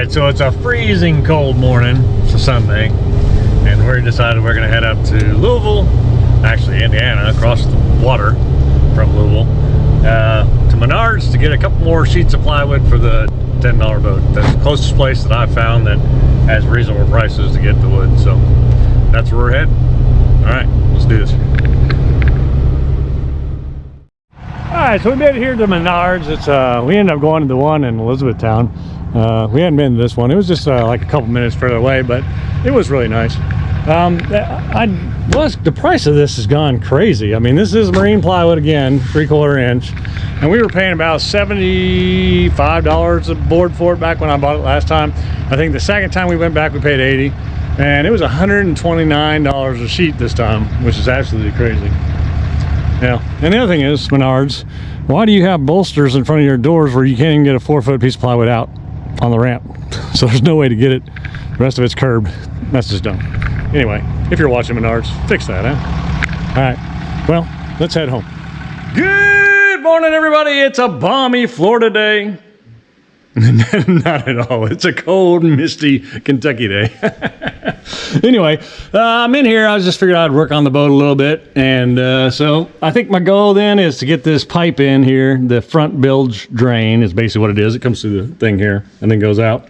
Alright, so it's a freezing cold morning. It's a Sunday. And we decided we're going to head up to Louisville, actually Indiana, across the water from Louisville, to Menards to get a couple more sheets of plywood for the $10 boat. That's the closest place that I've found that has reasonable prices to get the wood. So that's where we're heading. Alright, let's do this. Alright, so we made it here to Menards. It's we ended up going to the one in Elizabethtown. We hadn't been to this one. It was just like a couple minutes further away, but it was really nice. The price of this has gone crazy. I mean, this is marine plywood again, 3/4 inch, and we were paying about $75 a board for it back when I bought it last time. I think the second time we went back we paid $80, and it was $129 a sheet this time, which is absolutely crazy. Yeah, and the other thing is, Menards, why do you have bolsters in front of your doors where you can't even get a 4-foot piece of plywood out on the ramp? So there's no way to get it. The rest of it's curbed. That's just dumb. Anyway, if you're watching Menards, fix that, huh? All right, well, let's head home. Good morning, everybody. It's a balmy Florida day. Not at all. It's a cold, misty Kentucky day. Anyway, I'm in here. I was just figured I'd work on the boat a little bit. And so I think my goal then is to get this pipe in here. The front bilge drain is basically what it is. It comes through the thing here and then goes out.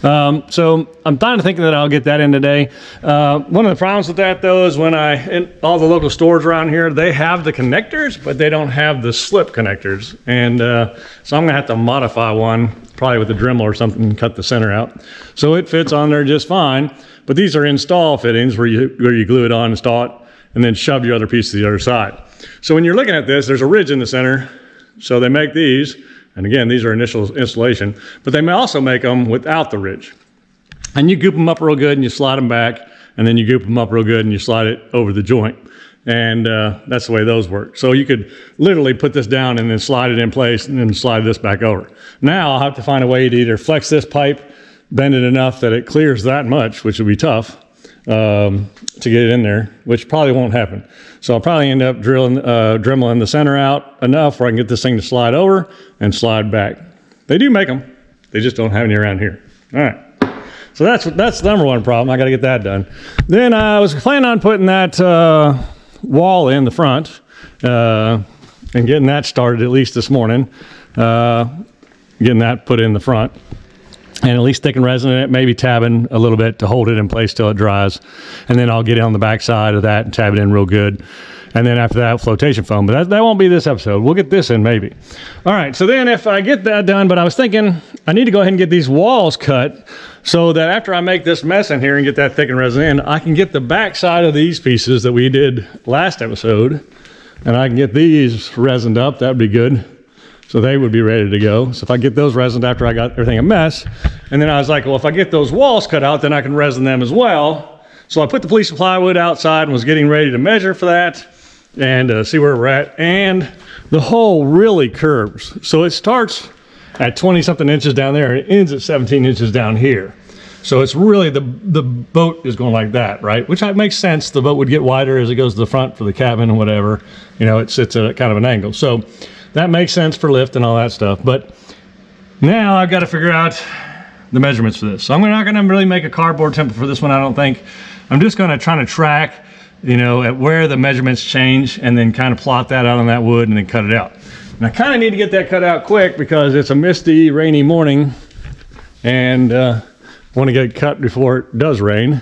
So I'm kind of thinking that I'll get that in today. One of the problems with that though is when in all the local stores around here, they have the connectors, but they don't have the slip connectors. And so I'm gonna have to modify one, probably with a Dremel or something, and cut the center out. So it fits on there just fine. But these are install fittings where you glue it on, install it, and then shove your other piece to the other side. So when you're looking at this, there's a ridge in the center. So they make these, and again, these are initial installation, but they may also make them without the ridge. And you goop them up real good and you slide them back, and then you goop them up real good and you slide it over the joint. And that's the way those work. So you could literally put this down and then slide it in place and then slide this back over. Now I'll have to find a way to either flex this pipe, bend it enough that it clears that much, which would be tough to get it in there, which probably won't happen. So I'll probably end up dremeling the center out enough where I can get this thing to slide over and slide back. They do make them, they just don't have any around here. All right, so that's the number one problem. I got to get that done. Then I was planning on putting that wall in the front and getting that started at least this morning, getting that put in the front. And at least sticking resin in it, maybe tabbing a little bit to hold it in place till it dries. And then I'll get it on the back side of that and tab it in real good. And then after that, flotation foam. But that won't be this episode. We'll get this in maybe. All right, so then if I get that done, but I was thinking I need to go ahead and get these walls cut so that after I make this mess in here and get that thickened resin in, I can get the back side of these pieces that we did last episode. And I can get these resined up. That would be good. So they would be ready to go. So if I get those resined after I got everything a mess, and then I was like, well, if I get those walls cut out, then I can resin them as well. So I put the piece of plywood outside and was getting ready to measure for that and see where we're at. And the hole really curves. So it starts at 20 something inches down there and it ends at 17 inches down here. So it's really, the boat is going like that, right? Which makes sense. The boat would get wider as it goes to the front for the cabin and whatever. You know, it sits at kind of an angle. So that makes sense for lift and all that stuff. But now I've got to figure out the measurements for this. So I'm not going to really make a cardboard template for this one, I don't think. I'm just going to try to track, you know, at where the measurements change and then kind of plot that out on that wood and then cut it out. And I kind of need to get that cut out quick because it's a misty, rainy morning and want to get it cut before it does rain.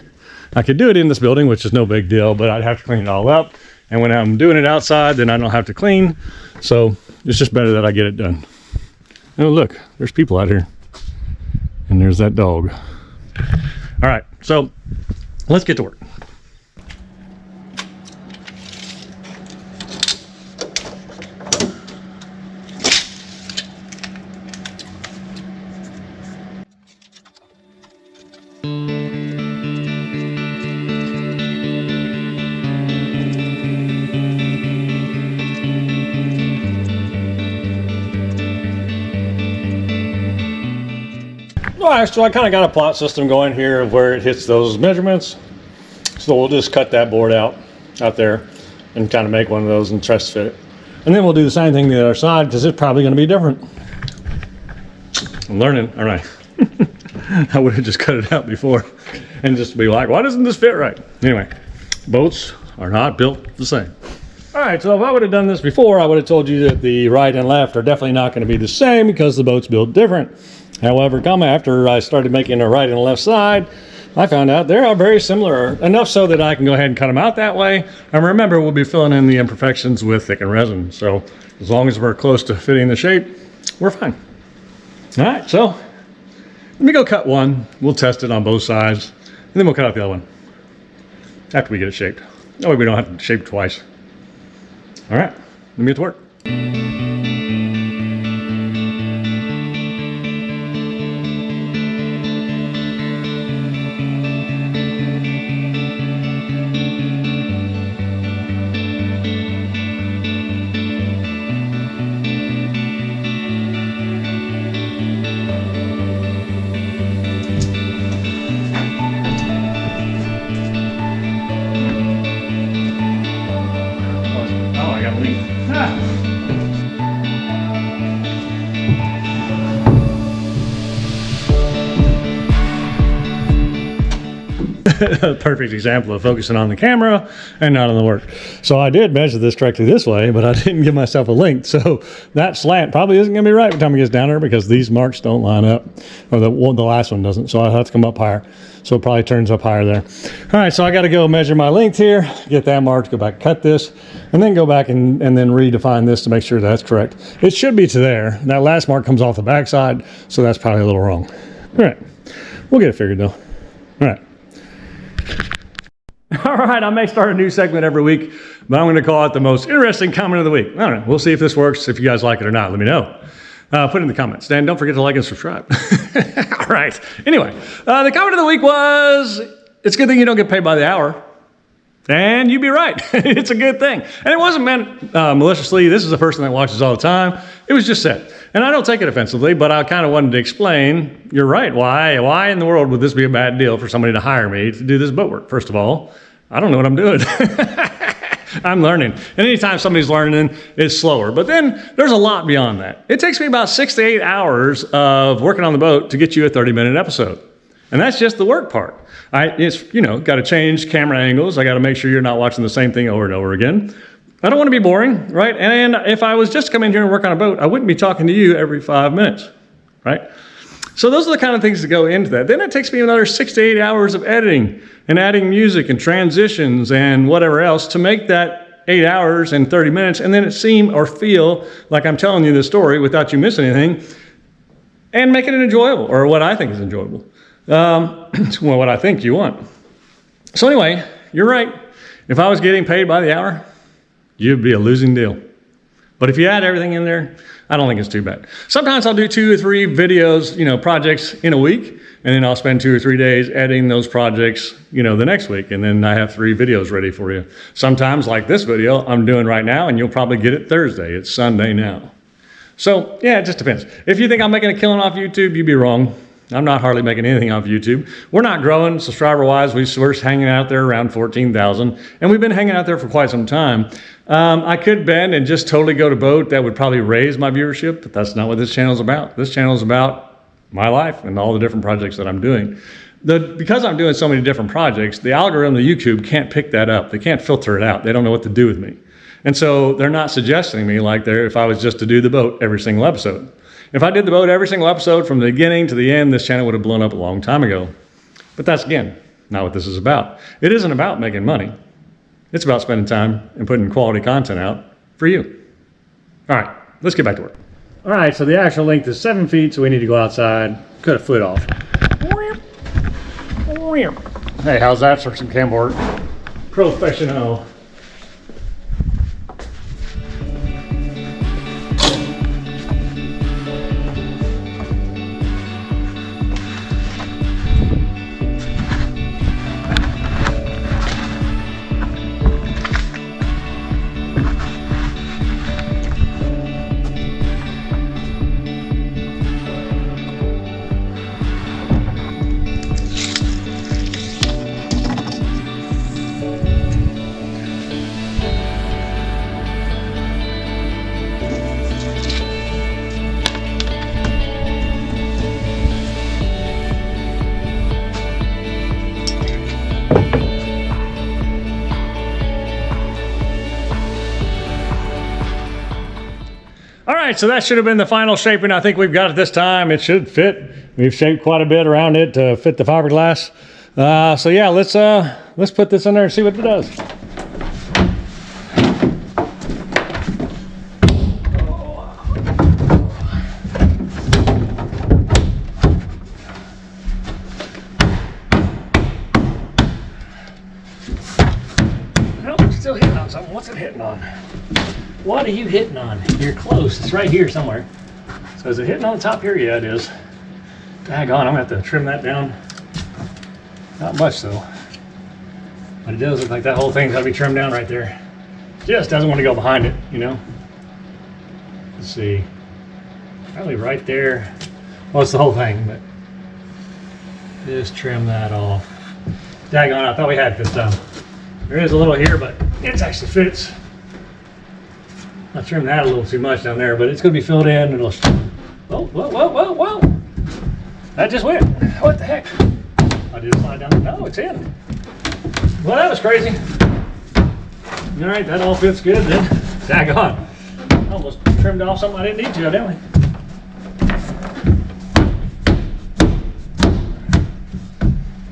I could do it in this building, which is no big deal, but I'd have to clean it all up. And when I'm doing it outside, then I don't have to clean. So it's just better that I get it done. Oh, look, there's people out here. And there's that dog. All right, so let's get to work. Alright, so I kind of got a plot system going here of where it hits those measurements. So we'll just cut that board out there and kind of make one of those and truss fit it. And then we'll do the same thing to the other side because it's probably going to be different. I'm learning. All right. I would have just cut it out before and just be like, why doesn't this fit right? Anyway, boats are not built the same. All right, so if I would have done this before, I would have told you that the right and left are definitely not going to be the same because the boat's built different. However, come after I started making a right and left side, I found out they are very similar, enough so that I can go ahead and cut them out that way. And remember, we'll be filling in the imperfections with thickened resin. So as long as we're close to fitting the shape, we're fine. All right, so let me go cut one. We'll test it on both sides, and then we'll cut out the other one after we get it shaped. That way we don't have to shape twice. All right, let me get to work. A perfect example of focusing on the camera and not on the work. So I did measure this correctly this way, but I didn't give myself a length. So that slant probably isn't going to be right by the time it gets down there because these marks don't line up, or the last one doesn't. So I'll have to come up higher. So it probably turns up higher there. All right, so I got to go measure my length here, get that marked, go back, cut this, and then go back and then redefine this to make sure that's correct. It should be to there. That last mark comes off the backside, so that's probably a little wrong. All right, we'll get it figured though. All right. All right, I may start a new segment every week, but I'm going to call it the most interesting comment of the week. I don't know. We'll see if this works. If you guys like it or not, let me know. Put it in the comments. Dan, don't forget to like and subscribe. All right. Anyway, the comment of the week was, it's a good thing you don't get paid by the hour. And you'd be right. It's a good thing. And it wasn't meant maliciously. This is a person that watches all the time. It was just said. And I don't take it offensively, but I kind of wanted to explain, you're right. Why in the world would this be a bad deal for somebody to hire me to do this boat work? First of all, I don't know what I'm doing. I'm learning. And anytime somebody's learning, it's slower. But then there's a lot beyond that. It takes me about 6 to 8 hours of working on the boat to get you a 30-minute episode. And that's just the work part. It's got to change camera angles. I got to make sure you're not watching the same thing over and over again. I don't want to be boring, right? And if I was just to come in here and work on a boat, I wouldn't be talking to you every 5 minutes, right? So those are the kind of things that go into that. Then it takes me another 6 to 8 hours of editing and adding music and transitions and whatever else to make that 8 hours and 30 minutes, and then it seem or feel like I'm telling you the story without you missing anything, and making it enjoyable, or what I think is enjoyable. Well, what I think you want. So anyway, you're right. If I was getting paid by the hour, you'd be a losing deal. But if you add everything in there, I don't think it's too bad. Sometimes I'll do 2 or 3 videos, projects in a week, and then I'll spend 2 or 3 days editing those projects, the next week, and then I have 3 videos ready for you. Sometimes, like this video I'm doing right now, and you'll probably get it Thursday. It's Sunday now. So yeah, it just depends. If you think I'm making a killing off YouTube, you'd be wrong. I'm not hardly making anything off YouTube. We're not growing subscriber-wise. We're hanging out there around 14,000, and we've been hanging out there for quite some time. I could bend and just totally go to boat. That would probably raise my viewership, but that's not what this channel is about. This channel is about my life and all the different projects that I'm doing. Because I'm doing so many different projects, the algorithm of YouTube can't pick that up. They can't filter it out. They don't know what to do with me. And so they're not suggesting me like if I was just to do the boat every single episode. If I did the boat every single episode from the beginning to the end, this channel would have blown up a long time ago. But that's, again, not what this is about. It isn't about making money. It's about spending time and putting quality content out for you. All right, let's get back to work. All right, so the actual length is 7 feet, so we need to go outside, cut a foot off. Hey, how's that for some cam work? Professional. right, so that should have been the final shaping I think we've got at this time. It should fit. We've shaped quite a bit around it to fit the fiberglass. So yeah, let's put this in there and see what it does. Nope, it's still hitting on something. What's it hitting on? What are you hitting on? You're close. It's right here somewhere. So is it hitting on the top here? Yeah, it is. Daggone, I'm gonna have to trim that down. Not much though. But it does look like that whole thing's gotta be trimmed down right there. Just doesn't want to go behind it, you know? Let's see. Probably right there. Well, it's the whole thing, but just trim that off. Daggone, I thought we had it this time. There is a little here, but it actually fits. I trimmed that a little too much down there, but it's going to be filled in. It'll. Oh, whoa, whoa, whoa, whoa! That just went. What the heck? I did slide down. No, it's in. Well, that was crazy. All right, that all fits good then. Daggone. I almost trimmed off something I didn't need to, evidently.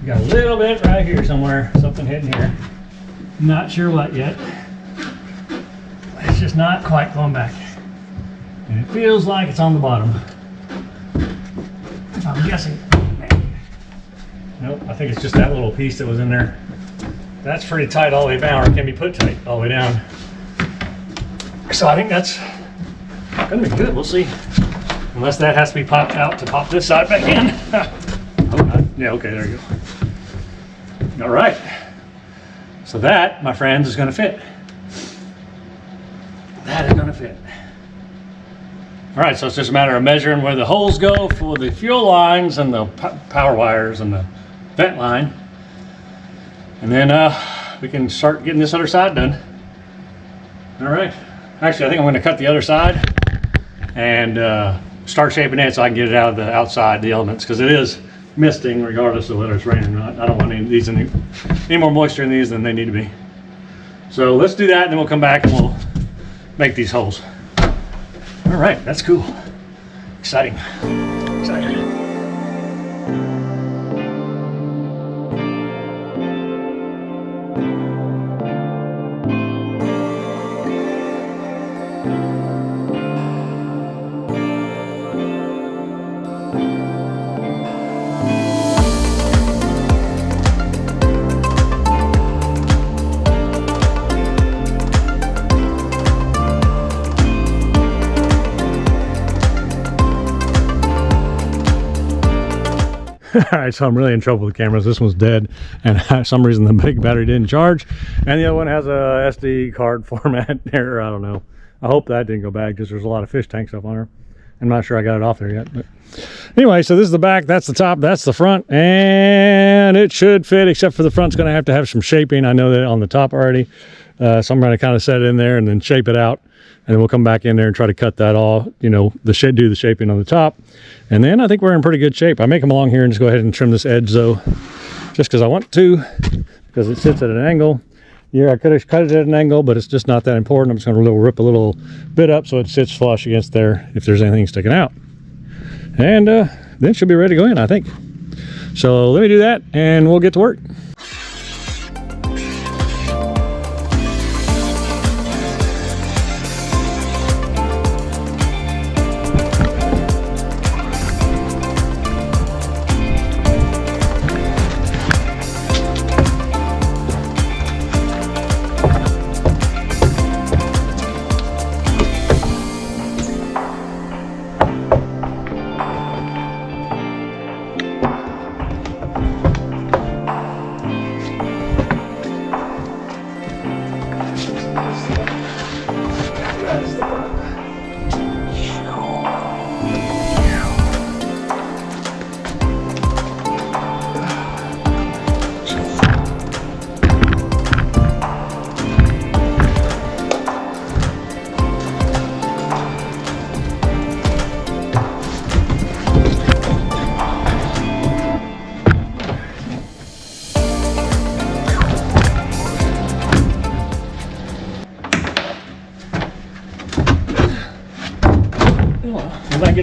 We got a little bit right here somewhere. Something hitting here. Not sure what yet. It's just not quite going back. And it feels like it's on the bottom. I'm guessing. Nope, I think it's just that little piece that was in there. That's pretty tight all the way down, or it can be put tight all the way down. So I think that's gonna be good, we'll see. Unless that has to be popped out to pop this side back in. Oh, not. Yeah, okay, there you go. All right. So that, my friends, is gonna fit. That is gonna fit. All right, so it's just a matter of measuring where the holes go for the fuel lines and the power wires and the vent line. And then we can start getting this other side done. All right. Actually, I think I'm gonna cut the other side and start shaping it so I can get it out of the outside, the elements, because it is misting regardless of whether it's raining or not. I don't want any of these any more moisture in these than they need to be. So let's do that, and then we'll come back and we'll make these holes. All right, that's cool. Exciting. Exciting. All right, so I'm really in trouble with the cameras. This one's dead, and for some reason the big battery didn't charge, and the other one has a SD card format error. I don't know. I hope that didn't go bad because there's a lot of fish tank stuff on her. I'm not sure I got it off there yet, but anyway, so this is the back, that's the top, that's the front, and it should fit, except for the front's going to have some shaping. I know that on the top already, so I'm going to kind of set it in there and then shape it out. And then we'll come back in there and try to cut that all, you know, do the shaping on the top. And then I think we're in pretty good shape. I make them along here and just go ahead and trim this edge though, just because I want to, because it sits at an angle. Yeah, I could have cut it at an angle, but it's just not that important. I'm just going to rip a little bit up so it sits flush against there if there's anything sticking out. And then it should be ready to go in, I think. So let me do that and we'll get to work.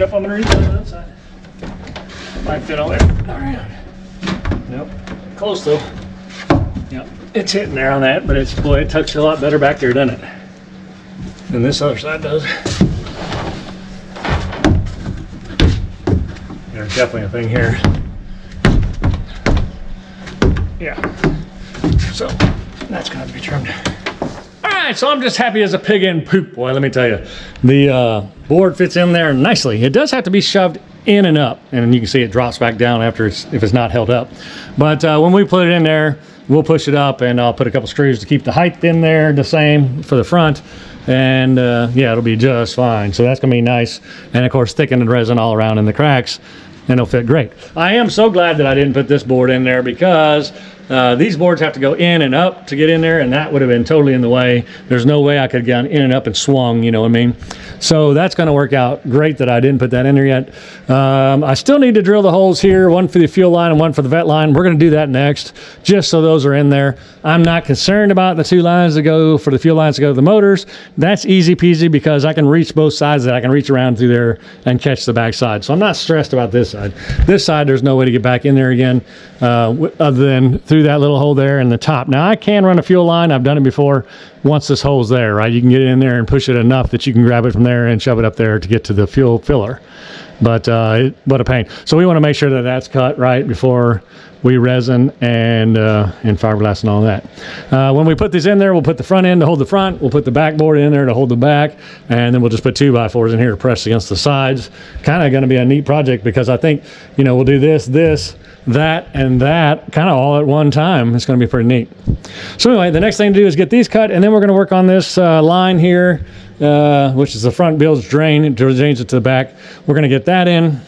get up underneath that side. Might fit on there. All right. Nope. Close though. Yep. It's hitting there on that, but it's, boy, it tucks a lot better back there, doesn't it? Than this other side does. There's definitely a thing here. Yeah. So that's got to be trimmed. All right, so I'm just happy as a pig in poop, boy. Let me tell you, the board fits in there nicely. It does have to be shoved in and up, and you can see it drops back down after if it's not held up. But when we put it in there, we'll push it up, and I'll put a couple screws to keep the height in there the same for the front. And yeah, it'll be just fine. So that's gonna be nice. And of course, thicken the resin all around in the cracks, and it'll fit great. I am so glad that I didn't put this board in there, because these boards have to go in and up to get in there, and that would have been totally in the way. There's no way I could have gone in and up and swung, you know what I mean? So that's going to work out great that I didn't put that in there yet. I still need to drill the holes here, one for the fuel line and one for the vet line. We're going to do that next, just so those are in there. I'm not concerned about the 2 lines that go for the fuel lines to go to the motors. That's easy peasy, because I can reach both sides. That I can reach around through there and catch the back side. So I'm not stressed about this side. This side, there's no way to get back in there again, other than through that little hole there in the top. Now I can run a fuel line. I've done it before. Once this hole's there, right, you can get it in there and push it enough that you can grab it from there and shove it up there to get to the fuel filler. But what a pain. So we want to make sure that that's cut right before we resin and fiberglass and all that. When we put these in there, we'll put the front end to hold the front. We'll put the backboard in there to hold the back, and then we'll just put 2x4s in here to press against the sides. Kind of going to be a neat project, because I think, you know, we'll do this, that, and that kind of all at one time. It's going to be pretty neat. So anyway, the next thing to do is get these cut, and then we're going to work on this line here, which is the front bilge drain. It drains it to the back. We're going to get that in.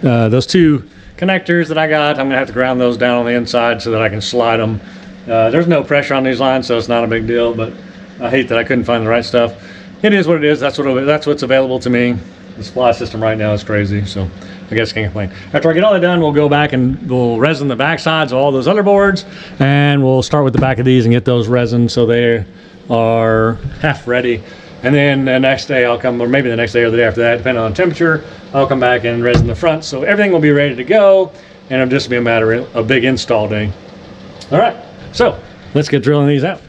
Those 2 connectors that I got, I'm going to have to ground those down on the inside so that I can slide them. There's no pressure on these lines, so it's not a big deal, but I hate that I couldn't find the right stuff. It is what it is. That's what's available to me. The supply system right now is crazy, so I guess I can't complain. After I get all that done, we'll go back and we'll resin the back sides of all those other boards, and we'll start with the back of these and get those resin so they are half ready. And then the next day I'll come, or maybe the next day or the day after that, depending on temperature, I'll come back and resin the front. So everything will be ready to go, and it'll just be a matter of a big install day. All right, so let's get drilling these out.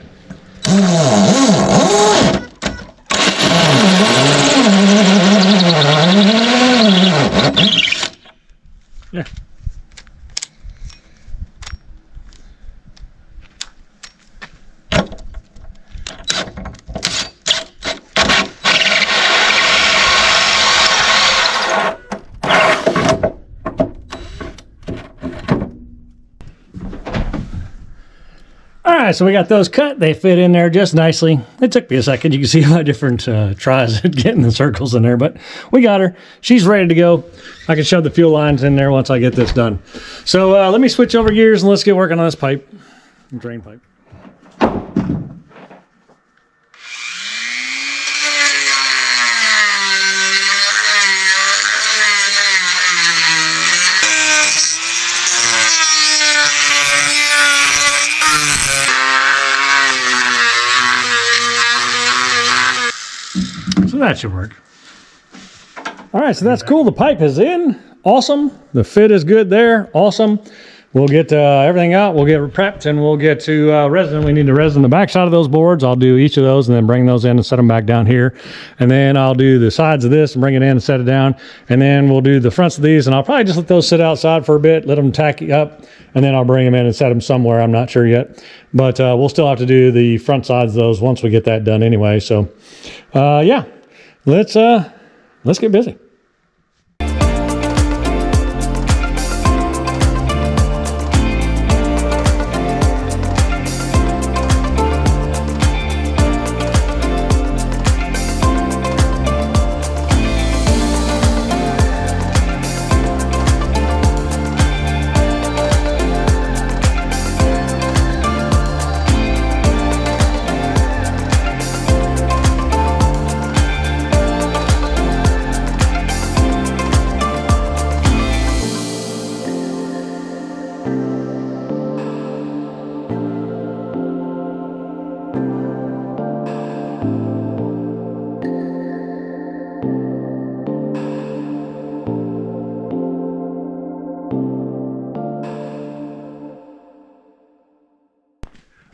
Yeah. All right, so we got those cut. They fit in there just nicely. It took me a second. You can see my different tries at getting the circles in there, but we got her. She's ready to go. I can shove the fuel lines in there once I get this done. So let me switch over gears and let's get working on this pipe, drain pipe. So that should work. All right, so that's cool. The pipe is in. Awesome. The fit is good there. Awesome. We'll get everything out. We'll get prepped, and we'll get to resin. We need to resin the back side of those boards. I'll do each of those and then bring those in and set them back down here. And then I'll do the sides of this and bring it in and set it down. And then we'll do the fronts of these, and I'll probably just let those sit outside for a bit, let them tacky up, and then I'll bring them in and set them somewhere. I'm not sure yet. But we'll still have to do the front sides of those once we get that done anyway. So, yeah, let's get busy.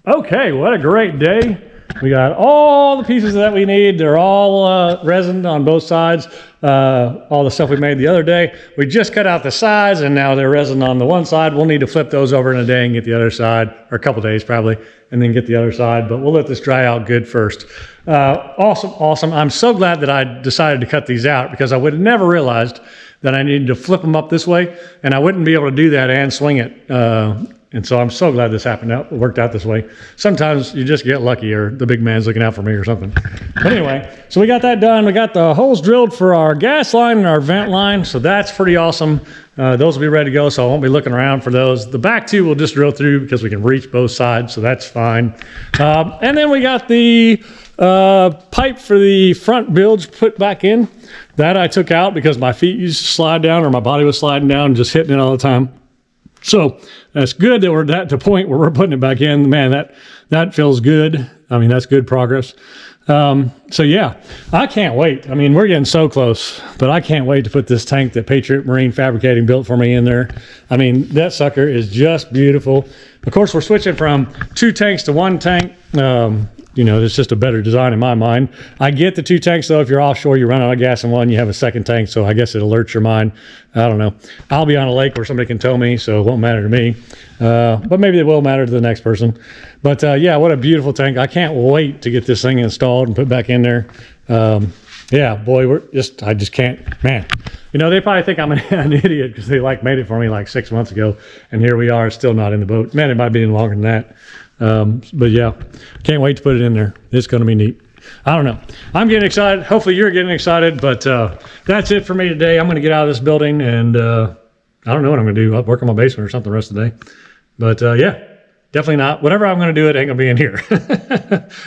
Okay, what a great day. We got all the pieces that we need. They're all resined on both sides. All the stuff we made the other day. We just cut out the sides and now they're resined on the one side. We'll need to flip those over in a day and get the other side, or a couple days probably, and then get the other side, but we'll let this dry out good first. Awesome. I'm so glad that I decided to cut these out because I would have never realized that I needed to flip them up this way, and I wouldn't be able to do that and swing it. And so I'm so glad this happened out, worked out this way. Sometimes you just get lucky or the big man's looking out for me or something. But anyway, so we got that done. We got the holes drilled for our gas line and our vent line. So that's pretty awesome. Those will be ready to go, so I won't be looking around for those. The back two we'll just drill through because we can reach both sides, so that's fine. And then we got the pipe for the front bilge put back in. That I took out because my feet used to slide down, or my body was sliding down and just hitting it all the time. So that's good that we're at the point where we're putting it back in. Man, that feels good. I mean, that's good progress. So yeah, I can't wait. I mean, we're getting so close, but I can't wait to put this tank that Patriot Marine Fabricating built for me in there. I mean, that sucker is just beautiful. Of course, we're switching from 2 tanks to 1 tank. You know, it's just a better design in my mind. I get the 2 tanks though. If you're offshore, you run out of gas in one, you have a second tank. So I guess it alerts your mind. I don't know. I'll be on a lake where somebody can tow me, so it won't matter to me. But maybe it will matter to the next person. But yeah, what a beautiful tank. I can't wait to get this thing installed and put back in there. Yeah, boy, I just can't, man. You know, they probably think I'm an idiot because they made it for me like 6 months ago. And here we are, still not in the boat. Man, it might be longer than that. But yeah, can't wait to put it in there. It's going to be neat. I don't know. I'm getting excited. Hopefully you're getting excited, but that's it for me today. I'm going to get out of this building and I don't know what I'm going to do. I'll work on my basement or something the rest of the day. But yeah, definitely not. Whatever I'm going to do, it ain't going to be in here.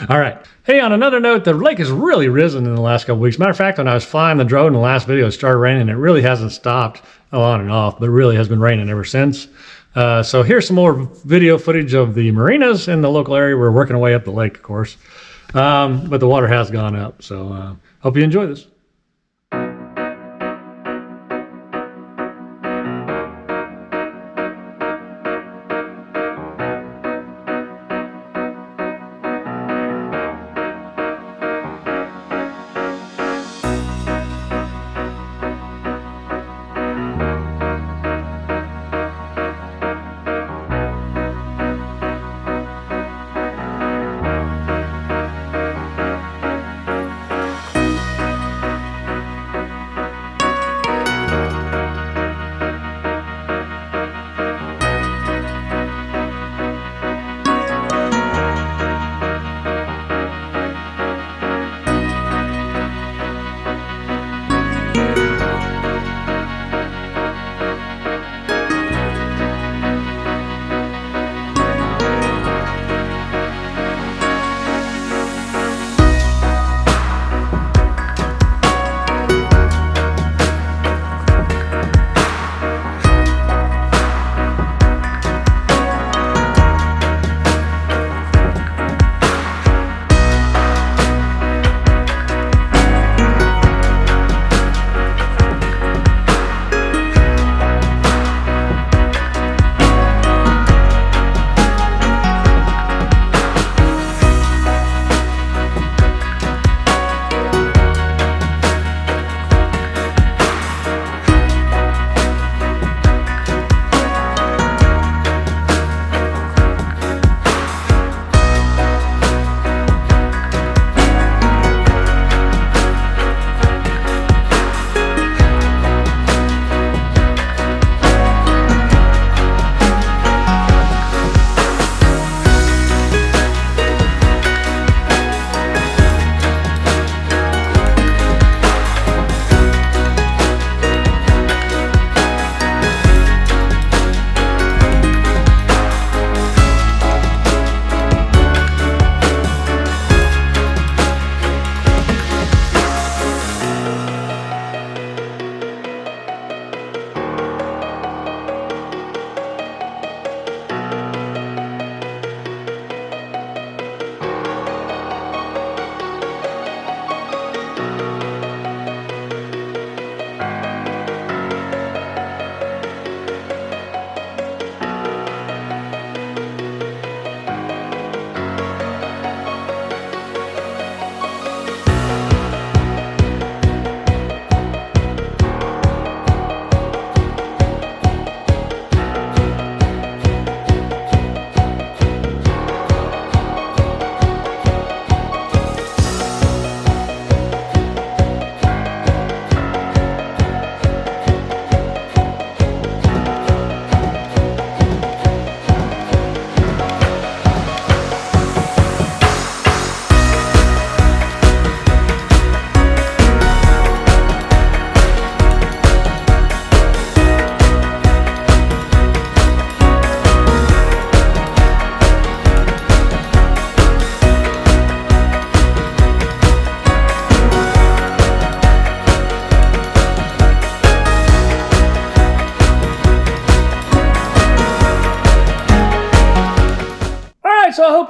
All right. Hey, on another note, the lake has really risen in the last couple weeks. Matter of fact, when I was flying the drone in the last video, it started raining. It really hasn't stopped on and off, but it really has been raining ever since. So here's some more video footage of the marinas in the local area. We're working our way up the lake, of course. But the water has gone up. So hope you enjoy this.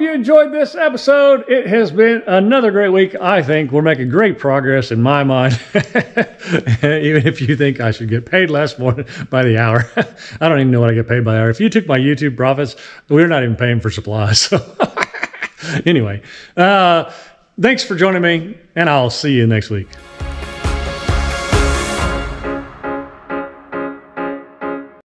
you enjoyed this episode. It has been another great week. I think we're making great progress in my mind. Even if you think I should get paid less more by the hour. I don't even know what I get paid by the hour. If you took my YouTube profits, we're not even paying for supplies. So anyway, thanks for joining me, and I'll see you next week.